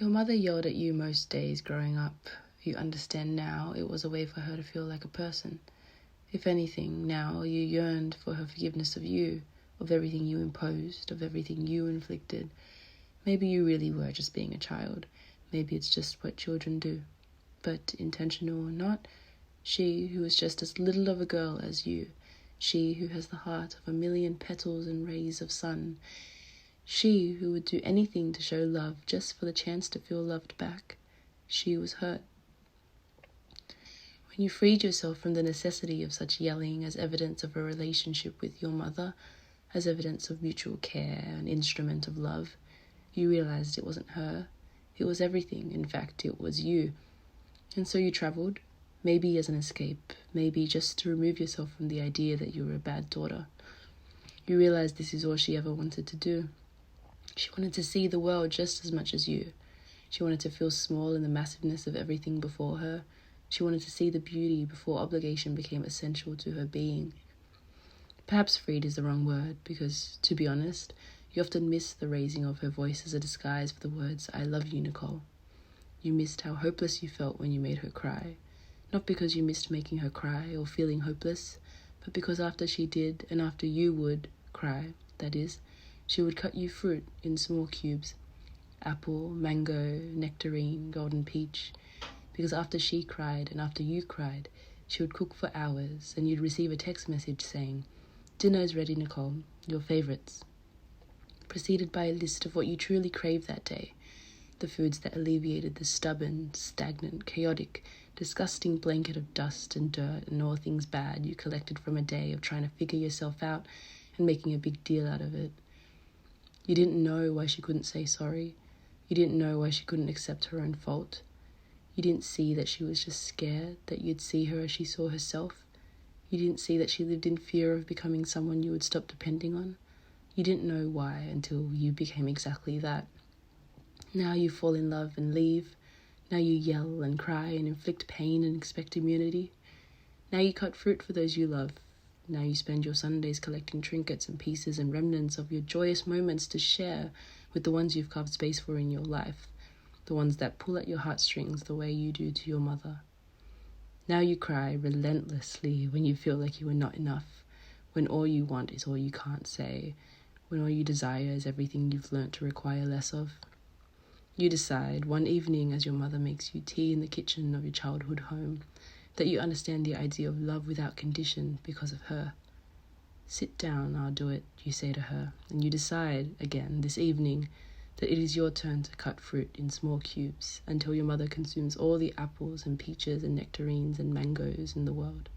Your mother yelled at you most days growing up. You understand now it was a way for her to feel like a person. If anything, now you yearned for her forgiveness of you, of everything you imposed, of everything you inflicted. Maybe you really were just being a child. Maybe it's just what children do. But intentional or not, she who is just as little of a girl as you, she who has the heart of a million petals and rays of sun, she who would do anything to show love just for the chance to feel loved back, she was hurt. When you freed yourself from the necessity of such yelling as evidence of a relationship with your mother, as evidence of mutual care, an instrument of love, you realized it wasn't her. It was everything. In fact, it was you. And so you traveled, maybe as an escape, maybe just to remove yourself from the idea that you were a bad daughter. You realized this is all she ever wanted to do. She wanted to see the world just as much as you. She wanted to feel small in the massiveness of everything before her. She wanted to see the beauty before obligation became essential to her being. Perhaps freed is the wrong word, because, to be honest, you often miss the raising of her voice as a disguise for the words, "I love you, Nicole." You missed how hopeless you felt when you made her cry. Not because you missed making her cry or feeling hopeless, but because after she did, and after you would cry, that is, she would cut you fruit in small cubes. Apple, mango, nectarine, golden peach. Because after she cried and after you cried, she would cook for hours and you'd receive a text message saying, "Dinner is ready, Nicole, your favorites." Preceded by a list of what you truly craved that day. The foods that alleviated the stubborn, stagnant, chaotic, disgusting blanket of dust and dirt and all things bad you collected from a day of trying to figure yourself out and making a big deal out of it. You didn't know why she couldn't say sorry. You didn't know why she couldn't accept her own fault. You didn't see that she was just scared that you'd see her as she saw herself. You didn't see that she lived in fear of becoming someone you would stop depending on. You didn't know why until you became exactly that. Now you fall in love and leave. Now you yell and cry and inflict pain and expect immunity. Now you cut fruit for those you love. Now you spend your Sundays collecting trinkets and pieces and remnants of your joyous moments to share with the ones you've carved space for in your life, the ones that pull at your heartstrings the way you do to your mother. Now you cry relentlessly when you feel like you are not enough, when all you want is all you can't say, when all you desire is everything you've learnt to require less of. You decide one evening as your mother makes you tea in the kitchen of your childhood home that you understand the idea of love without condition because of her. "Sit down, I'll do it," you say to her, and you decide, again, this evening, that it is your turn to cut fruit in small cubes until your mother consumes all the apples and peaches and nectarines and mangoes in the world.